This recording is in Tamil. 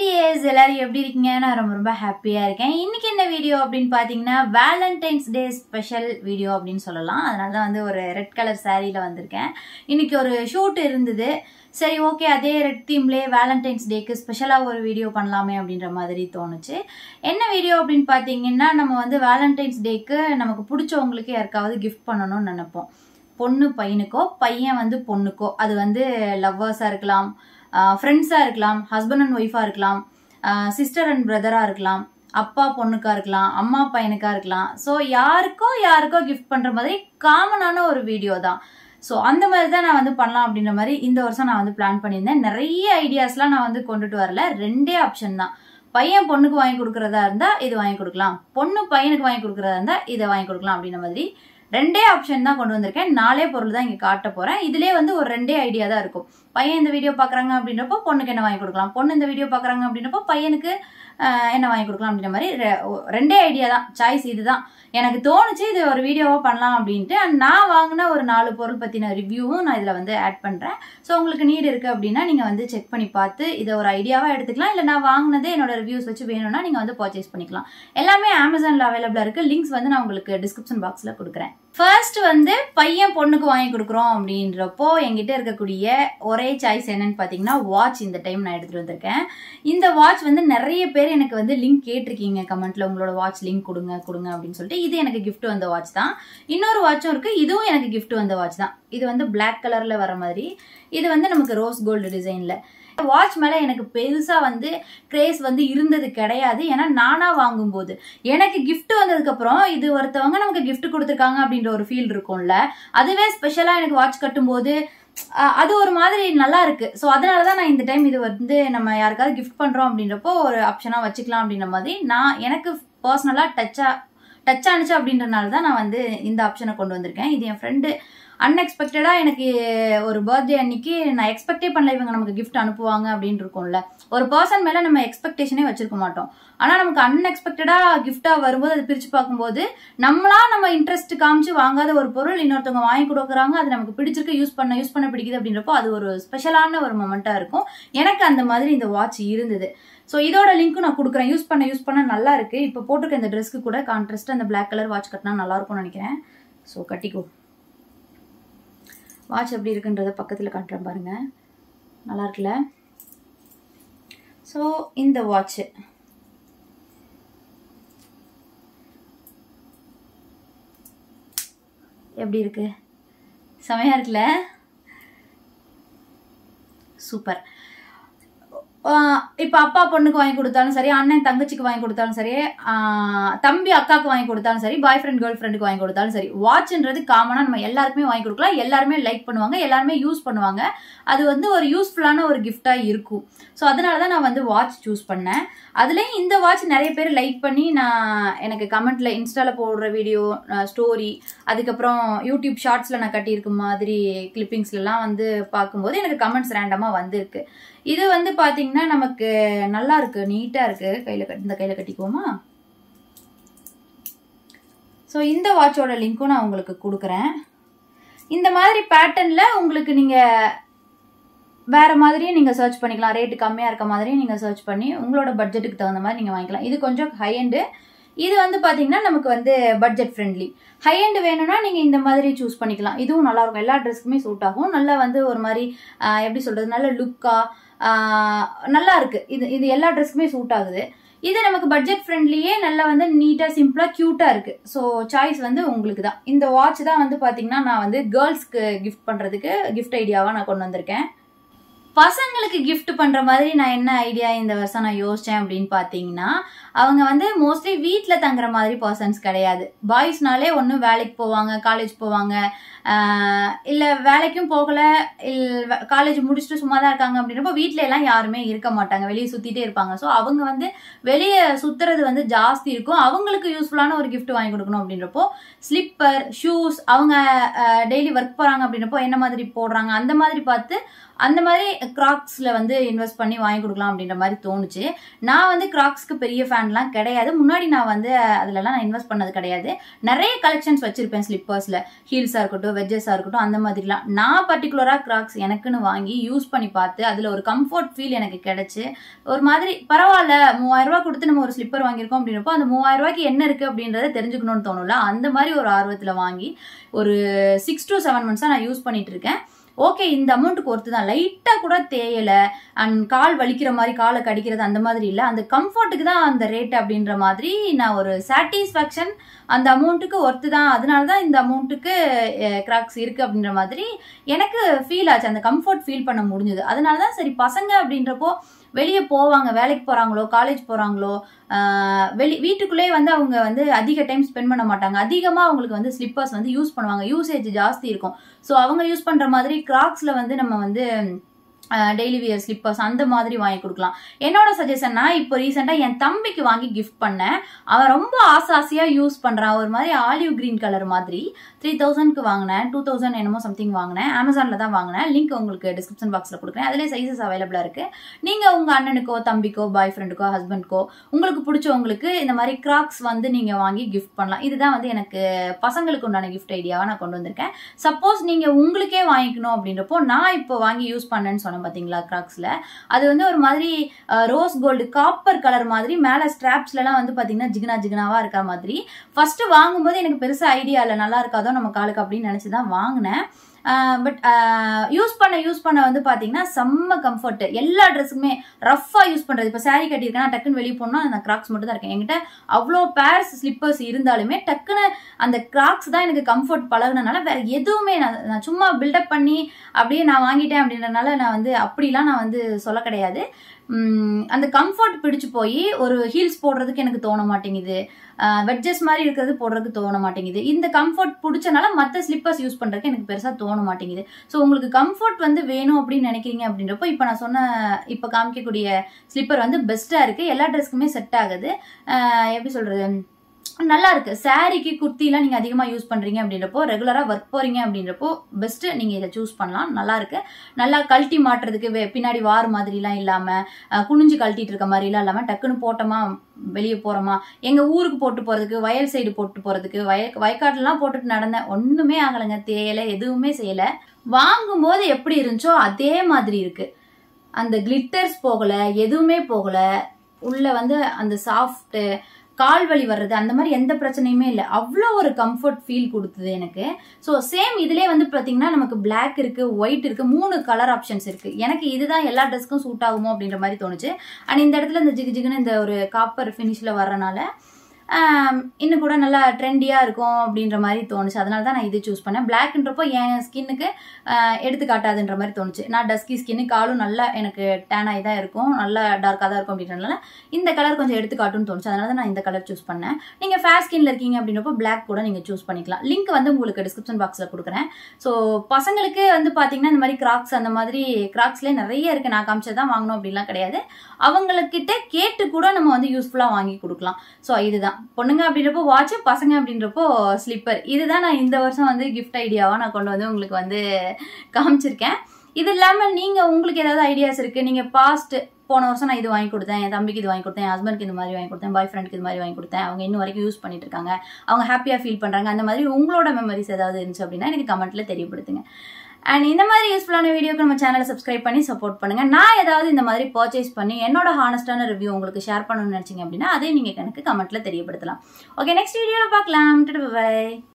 டேஸ் எல்லாரும் எப்படி இருக்கீங்க? நான் ரொம்ப ஹாப்பியா இருக்கேன். இன்னைக்கு என்ன வீடியோ அப்படின்னு பாத்தீங்கன்னா வேலண்டைன்ஸ் டே ஸ்பெஷல் வீடியோ அப்படின்னு சொல்லலாம். அதனாலதான் வந்து ஒரு ரெட் கலர் சாரீல வந்திருக்கேன். இன்னைக்கு ஒரு ஷூட் இருந்தது. சரி, ஓகே, அதே ரெட் தீம்லேயே வேலண்டைன்ஸ் டேக்கு ஸ்பெஷலாக ஒரு வீடியோ பண்ணலாமே அப்படின்ற மாதிரி தோணுச்சு. என்ன வீடியோ அப்படின்னு பார்த்தீங்கன்னா, நம்ம வந்து வேலண்டைன்ஸ் டேக்கு நமக்கு பிடிச்சவங்களுக்கு யாருக்காவது கிஃப்ட் பண்ணணும்னு நினைப்போம். பொண்ணு பையனுக்கோ, பையன் வந்து பொண்ணுக்கோ, அது வந்து லவ்வர்ஸாக இருக்கலாம், ஃப்ரெண்ட்ஸாக இருக்கலாம், ஹஸ்பண்ட் அண்ட் ஒய்ஃபாக இருக்கலாம், சிஸ்டர் அண்ட் பிரதராக இருக்கலாம், அப்பா பொண்ணுக்கா இருக்கலாம், அம்மா பையனுக்கா இருக்கலாம். ஸோ யாருக்கோ கிஃப்ட் பண்ணுற மாதிரி காமனான ஒரு வீடியோ தான். ஸோ அந்த மாதிரி தான் நான் வந்து பண்ணலாம் அப்படின்ற மாதிரி இந்த வருஷம் நான் வந்து பிளான் பண்ணியிருந்தேன். நிறைய ஐடியாஸ்லாம் நான் வந்து கொண்டுட்டு வரல. 2 ஆப்ஷன் தான். பையன் பொண்ணுக்கு வாங்கி கொடுக்குறதா இருந்தா இது வாங்கி கொடுக்கலாம், பொண்ணு பையனுக்கு வாங்கி கொடுக்குறதா இருந்தா இதை வாங்கி கொடுக்கலாம் அப்படின்ற மாதிரி 2 ஆப்ஷன் தான் கொண்டு வந்திருக்கேன். 4 பொருள் தான் இங்க காட்ட போறேன். இதுலயே வந்து ஒரு 2 ஐடியா தான் இருக்கும். பையன் இந்த வீடியோ பாக்குறாங்க அப்படின்றப்போ பொண்ணுக்கு என்ன வாங்கி கொடுக்கலாம், பொண்ணு இந்த வீடியோ பாக்குறாங்க அப்படின்றப்போ பையனுக்கு என்ன வாங்கி கொடுக்கலாம் அப்படின்ற மாதிரி 2 ஐடியா தான். சாய்ஸ் இதுதான். எனக்கு தோணுச்சு இது ஒரு வீடியோவா பண்ணலாம் அப்படின்ட்டு. நான் வாங்கின ஒரு 4 பொருள் பத்தின ரிவ்யூவும் நான் இதுல வந்து ஆட் பண்றேன். ஸோ உங்களுக்கு நீட் இருக்கு அப்படின்னா நீங்க வந்து செக் பண்ணி பார்த்து இதை ஒரு ஐடியாவா எடுத்துக்கலாம். இல்லை நான் வாங்கினதே என்னோட ரிவ்யூஸ் வச்சு வேணும்னா நீங்க வந்து பர்ச்சேஸ் பண்ணிக்கலாம். எல்லாமே அமேசான்ல அவைலபிளா இருக்கு. லிங்க்ஸ் வந்து நான் உங்களுக்கு டிஸ்கிரிப்ஷன் பாக்ஸ்ல கொடுக்குறேன். ஃபர்ஸ்ட் வந்து பையன் பொண்ணுக்கு வாங்கி கொடுக்குறோம் அப்படின்றப்போ என்கிட்ட இருக்கக்கூடிய ஒரே சாய்ஸ் என்னன்னு பாத்தீங்கன்னா வாட்ச். இந்த டைம் நான் எடுத்துட்டு வந்திருக்கேன். இந்த வாட்ச் வந்து நிறைய பேர் எனக்கு வந்து லிங்க் கேட்டிருக்கீங்க கமெண்ட்ல, உங்களோட வாட்ச் லிங்க் கொடுங்க அப்படின்னு சொல்லிட்டு. இது எனக்கு கிஃப்ட் வந்த வாட்ச் தான். இன்னொரு வாட்சும் இருக்கு, இதுவும் எனக்கு கிஃப்ட் வந்த வாட்ச் தான். இது வந்து பிளாக் கலர்ல வர மாதிரி, இது வந்து நமக்கு ரோஸ் கோல்டு டிசைன்ல. வாட்ச் மேல எனக்கு பெருசா வந்து கிரேஸ் வந்து இருந்தது கிடையாது. ஏன்னா நானா வாங்கும்போது எனக்கு கிஃப்ட் வந்ததுக்கு அப்புறம் இது ஒருத்தவங்க நமக்கு கிஃப்ட் கொடுத்துருக்காங்க அப்படின்ற ஒரு ஃபீல் இருக்கும்ல, அதுவே ஸ்பெஷலா எனக்கு வாட்ச் கட்டும் போது அது ஒரு மாதிரி நல்லா இருக்கு. ஸோ அதனாலதான் நான் இந்த டைம் இது வந்து நம்ம யாருக்காவது கிஃப்ட் பண்றோம் அப்படின்றப்போ ஒரு ஆப்ஷனா வச்சுக்கலாம் அப்படின்ற மாதிரி நான் எனக்கு பர்சனலா டச் ஆனிச்சு அப்படின்றனால தான் நான் வந்து இந்த ஆப்ஷனை கொண்டு வந்திருக்கேன். இது என் ஃப்ரெண்டு அன்எக்ஸ்பெக்டடா எனக்கு ஒரு பர்த்டே அன்னைக்கு நான் எக்ஸ்பெக்டே பண்ணல இவங்க நமக்கு கிஃப்ட் அனுப்புவாங்க அப்படின்னு இருக்கும்ல. ஒரு பர்சன் மேல நம்ம எக்ஸ்பெக்டேஷனே வச்சிருக்க மாட்டோம். ஆனா நமக்கு அன்எக்ஸ்பெக்டடா கிஃப்டா வரும்போது அதை பிரிச்சு பார்க்கும்போது நம்ம இன்ட்ரெஸ்ட் காமிச்சு வாங்காத ஒரு பொருள் இன்னொருத்தவங்க வாங்கி கொடுக்குறாங்க, அது நமக்கு பிடிச்சிருக்கு, யூஸ் பண்ண பிடிக்குது அப்படின்றப்போ அது ஒரு ஸ்பெஷலான ஒரு மொமெண்டா இருக்கும். எனக்கு அந்த மாதிரி இந்த வாட்ச் இருந்தது. ஸோ இதோட லிங்க்கும் நான் கொடுக்குறேன். யூஸ் பண்ண நல்லா இருக்கு. இப்போ போட்டிருக்க இந்த ட்ரெஸ்க்கு கூட கான்ட்ராஸ்ட் அந்த பிளாக் கலர் வாட்ச் கட்டினா நல்லா இருக்கும்னு நினைக்கிறேன். ஸோ கட்டிக்கோ. வாட்ச் எப்படி இருக்குன்றத பக்கத்தில் காட்டுறேன் பாருங்க, நல்லா இருக்குல்ல. ஸோ இந்த வாட்ச் எப்படி இருக்கு? செமையா இருக்குல்ல, சூப்பர். இப்ப அப்பா பொண்ணுக்கு வாங்கி கொடுத்தாலும் சரி, அண்ணன் தங்கச்சிக்கு வாங்கி கொடுத்தாலும் சரி, தம்பி அக்காவுக்கு வாங்கி கொடுத்தாலும் சரி, பாய் ஃப்ரெண்ட் கேர்ள் ஃப்ரெண்டுக்கு வாங்கி கொடுத்தாலும் சரி, வாட்ச்ன்றது காமனா நம்ம எல்லாருக்குமே வாங்கி கொடுக்கலாம். எல்லாருமே லைக் பண்ணுவாங்க, எல்லாருமே யூஸ் பண்ணுவாங்க. அது வந்து ஒரு யூஸ்ஃபுல்லான ஒரு கிஃப்டா இருக்கும். ஸோ அதனாலதான் நான் வந்து வாட்ச் சூஸ் பண்ணேன். அதுலயும் இந்த வாட்ச் நிறைய பேர் லைக் பண்ணி எனக்கு கமெண்ட்ல இன்ஸ்டால போடுற வீடியோ, ஸ்டோரி, அதுக்கப்புறம் யூடியூப் ஷார்ட்ஸ்ல நான் கட்டியிருக்க மாதிரி கிளிப்பிங்ஸ்ல எல்லாம் வந்து பார்க்கும்போது எனக்கு கமெண்ட்ஸ் ரேண்டமா வந்திருக்கு. இது வந்து பாத்தீங்கன்னா நமக்கு நல்லா இருக்கு, நீட்டா இருக்கு. இந்த கையில கட்டிக்குவோமா? ஸோ இந்த வாட்சோட லிங்க்கும் நான் உங்களுக்கு கொடுக்குறேன். இந்த மாதிரி பேட்டர்ன்ல உங்களுக்கு நீங்க வேற மாதிரியும் நீங்க சர்ச் பண்ணிக்கலாம். ரேட்டு கம்மியா இருக்க மாதிரியும் நீங்க சர்ச் பண்ணி உங்களோட பட்ஜெட்டுக்கு தகுந்த மாதிரி நீங்க வாங்கிக்கலாம். இது கொஞ்சம் ஹை எண்டு, இது வந்து பாத்தீங்கன்னா நமக்கு வந்து பட்ஜெட் ஃப்ரெண்ட்லி. ஹை எண்ட் வேணும்னா நீங்க இந்த மாதிரி சூஸ் பண்ணிக்கலாம். இதுவும் நல்லா இருக்கும், எல்லா ட்ரெஸ்க்குமே சூட் ஆகும். நல்லா வந்து ஒரு மாதிரி எப்படி சொல்றது, நல்ல லுக்கா நல்லா இருக்கு. இது எல்லா ட்ரெஸ்க்குமே சூட் ஆகுது. இது நமக்கு பட்ஜெட் ஃப்ரெண்ட்லியே நல்லா வந்து நீட்டா சிம்பிளா கியூட்டா இருக்கு. ஸோ சாய்ஸ் வந்து உங்களுக்கு தான். இந்த வாட்ச் தான் வந்து பாத்தீங்கன்னா நான் வந்து கேர்ள்ஸ்க்கு கிஃப்ட் பண்றதுக்கு கிஃப்ட் ஐடியாவா நான் கொண்டு வந்திருக்கேன். பசங்களுக்கு கிஃப்ட் பண்ற மாதிரி நான் என்ன ஐடியா இந்த வருஷம் நான் யோசிச்சேன் அப்படின்னு பாத்தீங்கன்னா, அவங்க வந்து மோஸ்ட்லி வீட்டுல தங்குற மாதிரி பர்சன்ஸ் கிடையாது. பாய்ஸ்னாலே ஒன்னும் வேலைக்கு போவாங்க, காலேஜ் போவாங்க, இல்ல வேலைக்கும் போகல, காலேஜ் முடிச்சுட்டு சும்மா தான் இருக்காங்க அப்படின்றப்போ வீட்டுல எல்லாம் யாருமே இருக்க மாட்டாங்க, வெளியே சுத்திட்டே இருப்பாங்க. ஸோ அவங்க வந்து வெளியே சுத்துறது வந்து ஜாஸ்தி இருக்கும். அவங்களுக்கு யூஸ்ஃபுல்லான ஒரு கிஃப்ட் வாங்கி கொடுக்கணும் அப்படின்றப்போ ஸ்லிப்பர், ஷூஸ், அவங்க டெய்லி ஒர்க் போறாங்க அப்படின்றப்போ என்ன மாதிரி போடுறாங்க அந்த மாதிரி பார்த்து அந்த மாதிரி கிராக்ஸ்ல வந்து இன்வெஸ்ட் பண்ணி வாங்கி கொடுக்கலாம் அப்படின்ற மாதிரி தோணுச்சு. நான் வந்து கிராக்ஸ்க்கு பெரிய ஃபேன்லாம் கிடையாது. முன்னாடி நான் வந்து அதுலலாம் நான் இன்வெஸ்ட் பண்ணது கிடையாது. நிறைய கலெக்ஷன்ஸ் வச்சிருப்பேன் ஸ்லிப்பர்ஸ்ல, ஹீல்ஸா இருக்கட்டும், வெஜ்ஜஸா இருக்கட்டும், அந்த மாதிரிலாம். நான் பர்டிகுலரா கிராக்ஸ் எனக்குன்னு வாங்கி யூஸ் பண்ணி பார்த்து அதுல ஒரு கம்ஃபர்ட் ஃபீல் எனக்கு கிடைச்சு, ஒரு மாதிரி பரவாயில்ல, 3000 ரூபாய் கொடுத்து நம்ம ஒரு ஸ்லிப்பர் வாங்கியிருக்கோம் அப்படின்றப்போ அந்த 3000 ரூபாய்க்கு என்ன இருக்கு அப்படின்றத தெரிஞ்சுக்கணும்னு தோணும்ல, அந்த மாதிரி ஒரு ஆர்வத்துல வாங்கி ஒரு 6 to 7 months நான் யூஸ் பண்ணிட்டு இருக்கேன். ஓகே, இந்த அமௌண்ட்டுக்கு ஒருத்து தான். லைட்டா கூட தேயல, அண்ட் கால் வலிக்கிற மாதிரி, காலை கடிக்கிறது அந்த மாதிரி இல்லை, அந்த கம்ஃபர்ட்டுக்கு தான் அந்த ரேட் அப்படின்ற மாதிரி நான் ஒரு சாட்டிஸ்ஃபேக்ஷன், அந்த அமௌண்ட்டுக்கு ஒர்த்து தான், அதனாலதான் இந்த அமௌண்ட்டுக்கு கிராக்ஸ் இருக்கு அப்படின்ற மாதிரி எனக்கு ஃபீல் ஆச்சு. அந்த கம்ஃபர்ட் ஃபீல் பண்ண முடிஞ்சது. அதனாலதான் சரி, பசங்க அப்படின்றப்போ வெளியே போவாங்க, வேலைக்கு போறாங்களோ காலேஜ் போறாங்களோ, வீட்டுக்குள்ளே வந்து அவங்க வந்து அதிக டைம் ஸ்பெண்ட் பண்ண மாட்டாங்க. அதிகமா அவங்களுக்கு வந்து ஸ்லிப்பர்ஸ் வந்து யூஸ் பண்ணுவாங்க, யூசேஜ் ஜாஸ்தி இருக்கும். ஸோ அவங்க யூஸ் பண்ற மாதிரி கிராக்ஸ்ல வந்து நம்ம வந்து டெய்லி வியர் ஸ்லிப்பர்ஸ் அந்த மாதிரி வாங்கி கொடுக்கலாம். என்னோட சஜஷன், நான் இப்போ ரீசெண்டா என் தம்பிக்கு வாங்கி கிஃப்ட் பண்ணேன். அவன் ரொம்ப ஆசையா யூஸ் பண்றான். ஒரு மாதிரி ஆலிவ் கிரீன் கலர் மாதிரி 3000க்கு வாங்கினேன், 2000 என்னமோ சம்திங் வாங்கினேன். அமேசான்ல தான் வாங்கினேன். லிங்க் உங்களுக்கு டிஸ்கிரிப்ஷன் பாக்ஸ்ல கொடுக்குறேன். அதுலேயே சைசஸ் அவைலபிளா இருக்கு. நீங்க உங்க அண்ணனுக்கோ, தம்பிக்கோ, பாய் ஃப்ரெண்டுக்கோ, ஹஸ்பண்ட்க்கோ, உங்களுக்கு பிடிச்சவங்களுக்கு இந்த மாதிரி கிராக்ஸ் வந்து நீங்க வாங்கி கிஃப்ட் பண்ணலாம். இதுதான் வந்து எனக்கு பசங்களுக்கு உண்டான கிஃப்ட் ஐடியாவா நான் கொண்டு வந்திருக்கேன். சப்போஸ் நீங்க உங்களுக்கே வாங்கிக்கணும் அப்படின்றப்போ, நான் இப்போ வாங்கி யூஸ் பண்ணேன்னு சொன்னேன் பாத்தீங்களா கிராக்ஸ்ல, அது வந்து ஒரு மாதிரி ரோஸ் கோல்டு காப்பர் கலர் மாதிரி, மேல ஸ்ட்ராப்ஸ்ல எல்லாம் வந்து பாத்தீங்கன்னா ஜிகனா ஜிகனாவா இருக்க மாதிரி. ஃபர்ஸ்ட் வாங்கும்போது எனக்கு பெருசா ஐடியா இல்ல, நல்லா இருக்காதோ நம்ம காலுக்கு அப்படின்னு நினைச்சுதான் வாங்கினேன். பட் யூஸ் பண்ண வந்து பாத்தீங்கன்னா செம்ம கம்ஃபர்ட். எல்லா ட்ரெஸ்ஸுக்குமே ரஃபா யூஸ் பண்றது. இப்ப சாரி கட்டியிருக்கேன்னா டக்குன்னு வெளியே போனா நான் கிராக்ஸ் மட்டும் தான் இருக்கேன். என்கிட்ட அவ்வளோ பேர்ஸ் ஸ்லிப்பர்ஸ் இருந்தாலுமே டக்குன்னு அந்த கிராக்ஸ் தான் எனக்கு கம்ஃபர்ட் பழகுனனால வேற எதுவுமே நான் சும்மா பில்டப் பண்ணி அப்படியே நான் வாங்கிட்டேன் அப்படின்றனால நான் வந்து அப்படிலாம் நான் வந்து சொல்ல கிடையாது. அந்த கம்ஃபர்ட் பிடிச்சு போய் ஒரு ஹீல்ஸ் போடுறதுக்கு எனக்கு தோண மாட்டேங்குது, வெட்ஜஸ் மாதிரி இருக்கிறது போடுறதுக்கு தோண மாட்டேங்குது. இந்த கம்ஃபர்ட் பிடிச்சனால மற்ற ஸ்லிப்பர்ஸ் யூஸ் பண்றதுக்கு எனக்கு பெருசா தோண மாட்டேங்குது. ஸோ உங்களுக்கு கம்ஃபர்ட் வந்து வேணும் அப்படின்னு நினைக்கிறீங்க அப்படின்றப்போ இப்போ நான் சொன்ன இப்போ காமிக்கக்கூடிய ஸ்லிப்பர் வந்து பெஸ்டா இருக்கு. எல்லா ட்ரெஸ்க்குமே செட் ஆகுது. எப்படி சொல்றது, நல்லா இருக்கு. சாரிக்கு குர்த்திலாம் நீங்க அதிகமா யூஸ் பண்றீங்க அப்படின்றப்போ, ரெகுலரா ஒர்க் போறீங்க அப்படின்றப்போ பெஸ்ட் நீங்க இதை சூஸ் பண்ணலாம். நல்லா இருக்கு. நல்லா கழட்டி மாட்டுறதுக்கு பின்னாடி வார் மாதிரி எல்லாம் இல்லாம, குனிஞ்சு கழட்டிட்டு இருக்க மாதிரி எல்லாம் இல்லாம, டக்குன்னு போட்டோமா வெளியே போறோமா, எங்க ஊருக்கு போட்டு போறதுக்கு, வயல் சைடு போட்டு போறதுக்கு, வயக்காட்டுலாம் போட்டுட்டு நடந்தேன். ஒண்ணுமே ஆகலைங்க, தேயல, எதுவுமே செய்யல. வாங்கும் போது எப்படி இருந்துச்சோ அதே மாதிரி இருக்கு. அந்த கிளிட்டர்ஸ் போகல, எதுவுமே போகல. உள்ள வந்து அந்த சாஃப்ட், கால் வலி வர்றது அந்த மாதிரி எந்த பிரச்சனையுமே இல்லை. அவ்வளோ ஒரு கம்ஃபர்ட் ஃபீல் கொடுத்தது எனக்கு. ஸோ சேம் இதுலேயே வந்து பார்த்தீங்கன்னா நமக்கு பிளாக் இருக்கு, ஒயிட் இருக்கு, 3 கலர் ஆப்ஷன்ஸ் இருக்கு. எனக்கு இதுதான் எல்லா ட்ரெஸ்க்கும் சூட் ஆகுமோ அப்படின்ற மாதிரி தோணுச்சு. அண்ட் இந்த இடத்துல இந்த ஜிகுன்னு இந்த ஒரு காப்பர் ஃபினிஷ்ல வர்றனால இன்னும் கூட நல்லா ட்ரெண்டியா இருக்கும் அப்படின்ற மாதிரி தோணுச்சு. அதனால தான் நான் இது சூஸ் பண்ணேன். பிளாக்ன்றப்போ என் ஸ்கின்னுக்கு எடுத்துக்காட்டாதுன்ற மாதிரி தோணுச்சு. நான் டஸ்கி ஸ்கின்னு, காலும் நல்லா எனக்கு டேன் ஆகி தான் இருக்கும், நல்லா டார்க்காக தான் இருக்கும் அப்படின்றதுனால இந்த கலர் கொஞ்சம் எடுத்துக்காட்டுன்னு தோணுச்சு. அதனால தான் நான் இந்த கலர் சூஸ் பண்ணேன். நீங்க ஃபேர் ஸ்கின்ல இருக்கீங்க அப்படின்றப்போ பிளாக் கூட நீங்க சூஸ் பண்ணிக்கலாம். லிங்க் வந்து உங்களுக்கு டிஸ்கிரிப்ஷன் பாக்ஸ்ல கொடுக்குறேன். ஸோ பசங்களுக்கு வந்து பாத்தீங்கன்னா இந்த மாதிரி கிராக்ஸ், அந்த மாதிரி கிராக்ஸ்லேயே நிறைய இருக்கு. நான் காமிச்சதான் வாங்கணும் அப்படின்லாம் கிடையாது. அவங்கக்கிட்ட கேட்டு கூட நம்ம வந்து யூஸ்ஃபுல்லா வாங்கி கொடுக்கலாம். ஸோ இதுதான் பொண்ணுங்க அப்படின்றப்போ வாட்ச், பசங்க அப்படின்றப்போ ஸ்லிப்பர். இதுதான் நான் இந்த வருஷம் வந்து கிஃப்ட் ஐடியாவா நான் கொண்டு வந்து உங்களுக்கு வந்து காமிச்சிருக்கேன். இது இல்லாம நீங்க உங்களுக்கு ஏதாவது ஐடியாஸ் இருக்கு, நீங்க பாஸ்ட் போன வருஷம் நான் இது வாங்கி கொடுத்தேன், என் தம்பிக்கு இது வாங்கி கொடுத்தேன், என் ஹஸ்பண்ட்க்கு இந்த மாதிரி வாங்கி கொடுத்தேன், பாய் ஃப்ரெண்டுக்கு இது மாதிரி வாங்கி கொடுத்தேன், அவங்க இன்னும் வரைக்கும் யூஸ் பண்ணிட்டு இருக்காங்க, அவங்க ஹாப்பியா ஃபீல் பண்றாங்க, அந்த மாதிரி உங்களோட மெமரிஸ் ஏதாவது இருந்துச்சு அப்படின்னா எனக்கு கமெண்ட்ல தெரியப்படுத்துங்க. அண்ட் இந்த மாதிரி யூஸ்ஃபுல்லான வீடியோக்கு நம்ம சேனலை சப்ஸ்கிரைப் பண்ணி சப்போர்ட் பண்ணுங்க. நான் ஏதாவது இந்த மாதிரி பர்ச்சேஸ் பண்ணி என்னோட ஹானஸ்டான ரிவ்யூ உங்களுக்கு ஷேர் பண்ணணும்னு நினைச்சீங்க அப்படின்னா அதையும் நீங்க எனக்கு கமெண்ட்ல தெரியப்படுத்தலாம். ஓகே, நெக்ஸ்ட் வீடியோல பார்க்கலாம். பை.